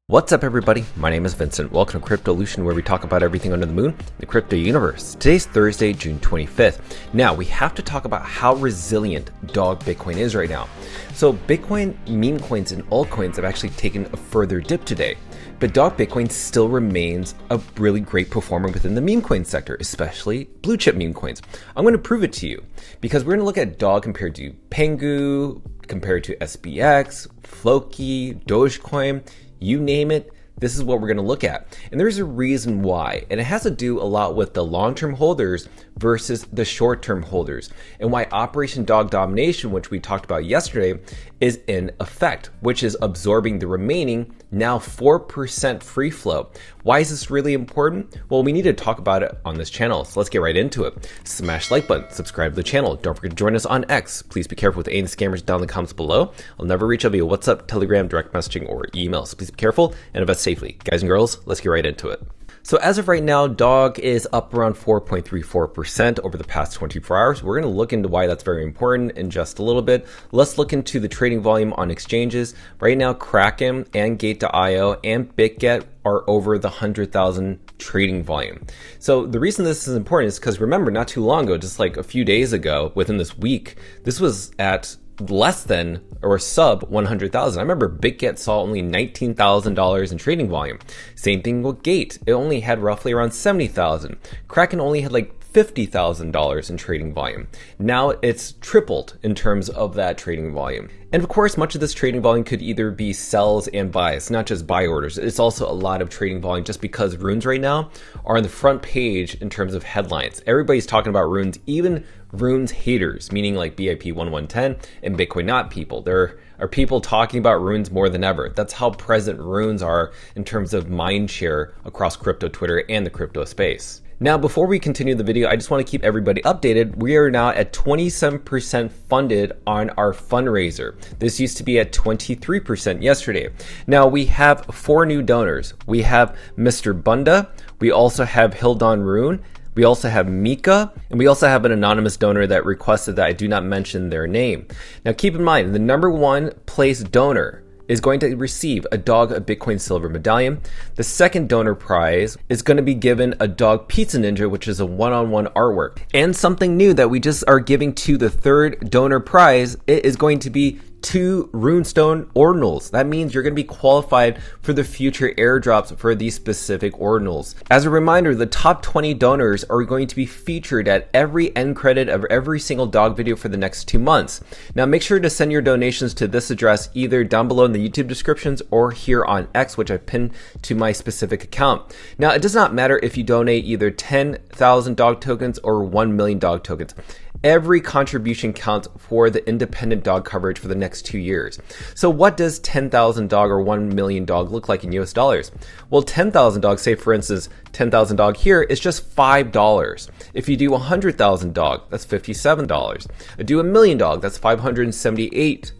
What's up everybody, my name is Vincent. Welcome to Cryptolution, where we talk about everything under the moon, the crypto universe. Today's Thursday, June 25th. Now we have to talk about how resilient dog Bitcoin is right now. So Bitcoin, meme coins, and altcoins have actually taken a further dip today. But dog Bitcoin still remains a really great performer within the meme coin sector, especially blue chip meme coins. I'm going to prove it to you because we're going to look at dog compared to Pengu, compared to SPX, Floki, Dogecoin, you name it. This is what we're going to look at. And there's a reason why. And it has to do a lot with the long-term holders versus the short-term holders, and why Operation Dog Domination, which we talked about yesterday, is in effect, which is absorbing the remaining now 4% free flow. Why is this really important? Well, we need to talk about it on this channel, so let's get right into it. Smash the like button, subscribe to the channel. Don't forget to join us on X. Please be careful with any scammers down in the comments below. I'll never reach out via WhatsApp, Telegram, direct messaging, or email, so please be careful and invest safely. Guys and girls, let's get right into it. So as of right now, dog is up around 4.34% over the past 24 hours. We're going to look into why that's very important in just a little bit. Let's look into the trading volume on exchanges. Right now, Kraken and Gate.io and BitGet are over the 100,000 trading volume. So the reason this is important is because remember, not too long ago, just like a few days ago, within this week, this was at less than or sub 100,000. I remember BitGet saw only $19,000 in trading volume. Same thing with Gate. It only had roughly around 70,000. Kraken only had like $50,000 in trading volume. Now it's tripled in terms of that trading volume. And of course, much of this trading volume could either be sells and buys, not just buy orders. It's also a lot of trading volume just because runes right now are on the front page in terms of headlines. Everybody's talking about runes, even runes haters, meaning like BIP 1110 and Bitcoin not people. There are people talking about runes more than ever. That's how present runes are in terms of mind share across crypto Twitter and the crypto space. Now, before we continue the video, I just want to keep everybody updated. We are now at 27% funded on our fundraiser. This used to be at 23% yesterday. Now, we have 4 new donors. We have Mr. Bunda. We also have Hildon Rune. We also have Mika, and we also have an anonymous donor that requested that I do not mention their name. Now, keep in mind, the number 1 place donor is going to receive a dog, a Bitcoin Silver medallion. The second donor prize is going to be given a dog Pizza Ninja, which is a one-on-one artwork. And something new that we just are giving to the third donor prize, it is going to be 2 runestone ordinals. That means you're going to be qualified for the future airdrops for these specific ordinals. As a reminder, the top 20 donors are going to be featured at every end credit of every single dog video for the next 2 months. Now make sure to send your donations to this address either down below in the YouTube descriptions or here on X, which I pinned to my specific account. Now it does not matter if you donate either 10,000 dog tokens or 1 million dog tokens. Every contribution counts for the independent dog coverage for the next 2 years. So what does 10,000 dog or 1 million dog look like in US dollars? Well, 10,000 dog, say for instance, 10,000 dog here is just $5. If you do 100,000 dog, that's $57. Do a million dog, that's $578.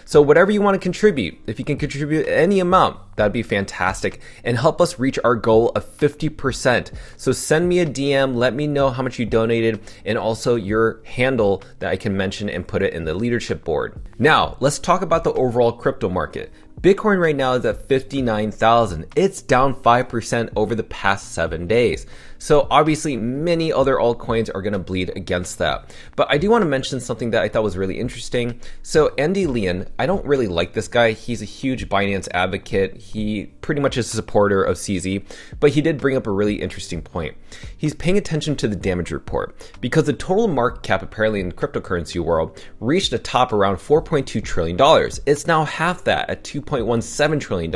So whatever you want to contribute, if you can contribute any amount, that'd be fantastic and help us reach our goal of 50%. So send me a DM, let me know how much you donated and also your handle that I can mention and put it in the leadership board. Now, let's talk about the overall crypto market. Bitcoin right now is at 59,000. It's down 5% over the past 7 days. So obviously many other altcoins are going to bleed against that. But I do want to mention something that I thought was really interesting. So Andy Leon, I don't really like this guy. He's a huge Binance advocate. He pretty much is a supporter of CZ, but he did bring up a really interesting point. He's paying attention to the damage report because the total market cap apparently in the cryptocurrency world reached a top around $4.2 trillion. It's now half that at $2.17 trillion.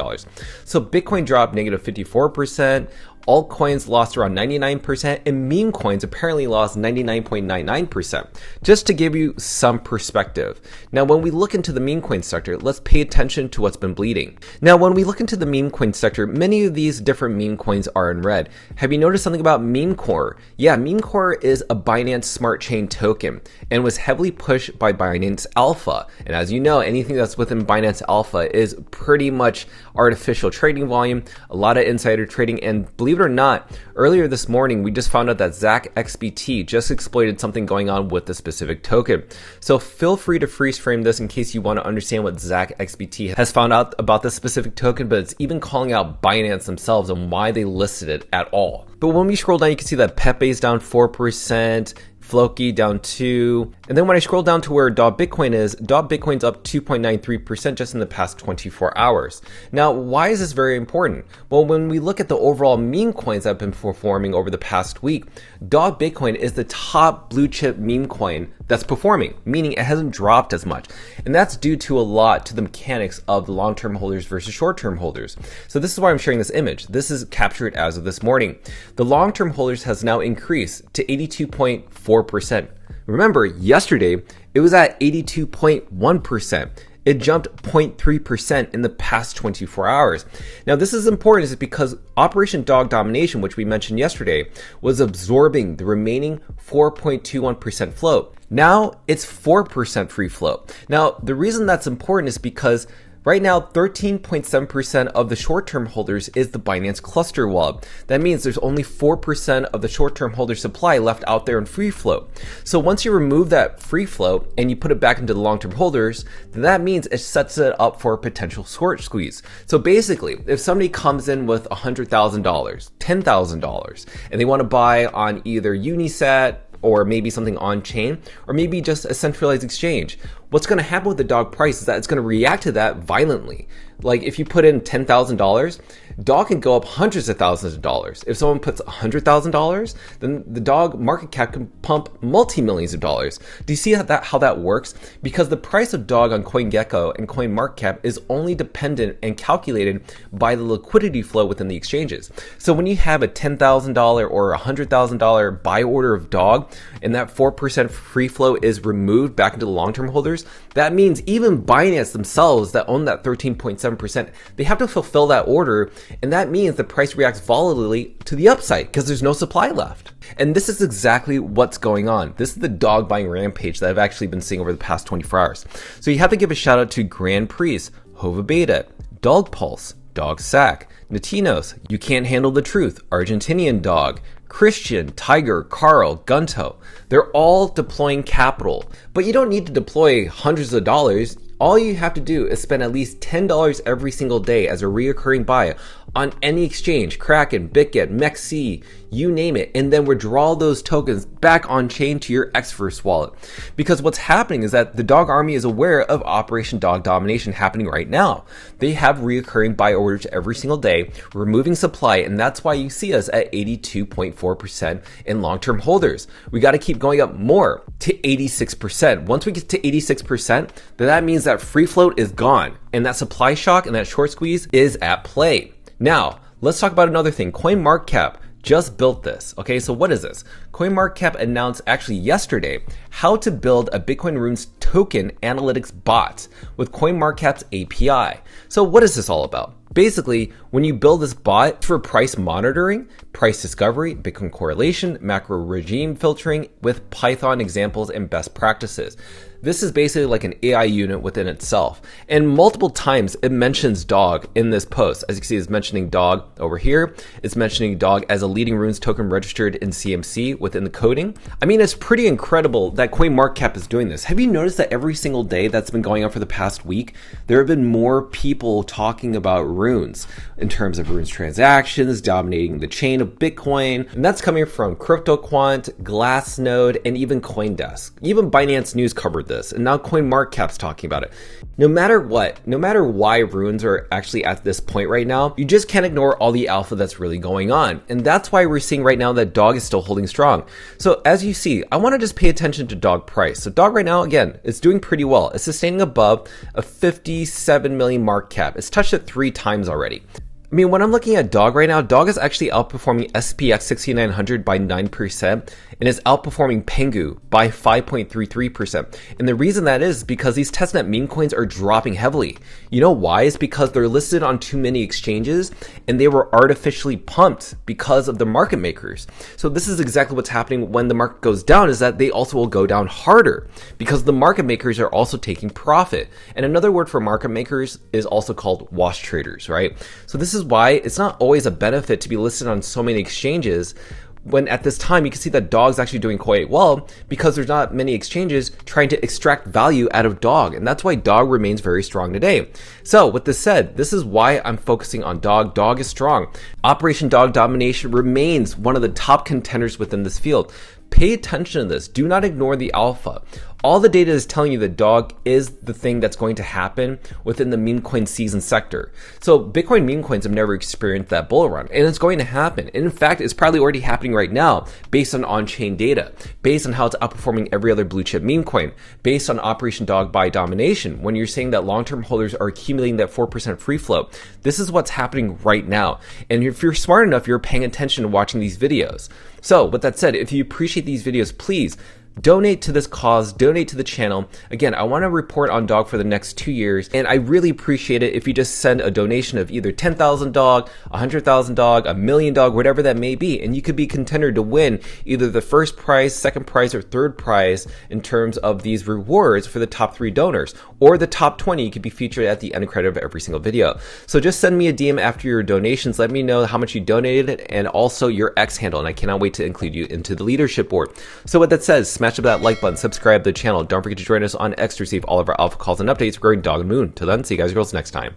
So Bitcoin dropped negative 54%. Altcoins lost around 99%, and meme coins apparently lost 99.99%, just to give you some perspective. Now, when we look into the meme coin sector, let's pay attention to what's been bleeding. Now, when we look into the meme coin sector, many of these different meme coins are in red. Have you noticed something about Memecore? Yeah, Memecore is a Binance Smart Chain token and was heavily pushed by Binance Alpha. And as you know, anything that's within Binance Alpha is pretty much artificial trading volume, a lot of insider trading, and believe it believe it or not, earlier this morning, we just found out that XBT just exploited something going on with the specific token. So feel free to freeze frame this in case you want to understand what XBT has found out about this specific token, but it's even calling out Binance themselves and why they listed it at all. But when we scroll down, you can see that Pepe is down 4%, Floki down 2%. And then when I scroll down to where Bitcoin is, Bitcoin's up 2.93% just in the past 24 hours. Now, why is this very important? Well, when we look at the overall meme coins that have been performing over the past week, Bitcoin is the top blue chip meme coin that's performing, meaning it hasn't dropped as much. And that's due to a lot to the mechanics of the long-term holders versus short-term holders. So this is why I'm sharing this image. This is captured as of this morning. The long-term holders has now increased to 82.4%. Remember, yesterday, it was at 82.1%. It jumped 0.3% in the past 24 hours. Now, this is important is because Operation Dog Domination, which we mentioned yesterday, was absorbing the remaining 4.21% float. Now, it's 4% free float. Now, the reason that's important is because right now, 13.7% of the short-term holders is the Binance cluster wallet. That means there's only 4% of the short-term holder supply left out there in free float. So once you remove that free float and you put it back into the long-term holders, then that means it sets it up for a potential short squeeze. So basically, if somebody comes in with $100,000, $10,000, and they want to buy on either Unisat, or maybe something on chain, or maybe just a centralized exchange, what's going to happen with the dog price is that it's going to react to that violently. Like if you put in $10,000, dog can go up hundreds of thousands of dollars. If someone puts $100,000, then the dog market cap can pump multi-millions of dollars. Do you see how that works? Because the price of dog on CoinGecko and CoinMarketCap is only dependent and calculated by the liquidity flow within the exchanges. So when you have a $10,000 or $100,000 buy order of dog, and that 4% free flow is removed back into the long-term holders, that means even Binance themselves that own that 13.7%, they have to fulfill that order. And that means the price reacts volatilely to the upside because there's no supply left. And this is exactly what's going on. This is the dog buying rampage that I've actually been seeing over the past 24 hours. So you have to give a shout out to Grand Priest, Hova Beta, Dog Pulse, Dog Sack, Natinos, You Can't Handle the Truth, Argentinian Dog, Christian, Tiger, Carl, Gunto. They're all deploying capital, but you don't need to deploy hundreds of dollars. All you have to do is spend at least $10 every single day as a reoccurring buy on any exchange, Kraken, BitGet, MEXC, you name it, and then withdraw those tokens back on chain to your Xverse wallet. Because what's happening is that the dog army is aware of Operation Dog Domination happening right now. They have reoccurring buy orders every single day, removing supply, and that's why you see us at 82.4% in long-term holders. We got to keep going up more to 86%. Once we get to 86%, then that means that free float is gone, and that supply shock and that short squeeze is at play. Now, let's talk about another thing. CoinMarketCap just built this. Okay, so what is this? CoinMarketCap announced actually yesterday how to build a Bitcoin Runes token analytics bot with CoinMarketCap's API. So what is this all about? Basically, when you build this bot for price monitoring, price discovery, Bitcoin correlation, macro regime filtering with Python examples and best practices. This is basically like an AI unit within itself. And multiple times it mentions dog in this post. As you can see, it's mentioning dog over here. It's mentioning dog as a leading runes token registered in CMC within the coding. I mean, it's pretty incredible that CoinMarketCap is doing this. Have you noticed that every single day that's been going on for the past week, there have been more people talking about runes in terms of runes transactions, dominating the chain of Bitcoin. And that's coming from CryptoQuant, Glassnode, and even CoinDesk. Even Binance News covered this, and now CoinMarketCap's talking about it. No matter what, no matter why runes are actually at this point right now, you just can't ignore all the alpha that's really going on. And that's why we're seeing right now that dog is still holding strong. So as you see, I want to just pay attention to dog price. So dog right now, again, it's doing pretty well. It's sustaining above a 57 million market cap. It's touched it 3 times already. I mean, when I'm looking at dog right now, dog is actually outperforming SPX 6900 by 9% and is outperforming Pengu by 5.33%. And the reason that is because these testnet meme coins are dropping heavily. You know why? It's because they're listed on too many exchanges and they were artificially pumped because of the market makers. So this is exactly what's happening when the market goes down, is that they also will go down harder because the market makers are also taking profit. And another word for market makers is also called wash traders, right? So this is is why it's not always a benefit to be listed on so many exchanges, when at this time you can see that Dog's actually doing quite well because there's not many exchanges trying to extract value out of Dog, and that's why Dog remains very strong today. So with this said, this is why I'm focusing on Dog. Dog is strong. Operation Dog Domination remains one of the top contenders within this field. Pay attention to this. Do not ignore the alpha. All the data is telling you that Dog is the thing that's going to happen within the meme coin season sector. So Bitcoin meme coins have never experienced that bull run, and it's going to happen. And in fact, it's probably already happening right now based on on-chain data, based on how it's outperforming every other blue chip meme coin, based on Operation Dog by Domination. When you're saying that long-term holders are accumulating that 4% free float, this is what's happening right now. And if you're smart enough, you're paying attention to watching these videos. So with that said, if you appreciate these videos, please donate to this cause, donate to the channel. Again, I want to report on Dog for the next 2 years, and I really appreciate it if you just send a donation of either 10,000 Dog, 100,000 Dog, a million Dog, whatever that may be, and you could be contender to win either the first prize, second prize, or third prize in terms of these rewards for the top 3 donors, or the top 20 could be featured at the end credit of every single video. So just send me a DM after your donations. Let me know how much you donated and also your X handle, and I cannot wait to include you into the leadership board. So with that said, smash up that like button, subscribe to the channel. Don't forget to join us on X to receive all of our alpha calls and updates regarding Dog and Moon. Till then, see you guys and girls next time.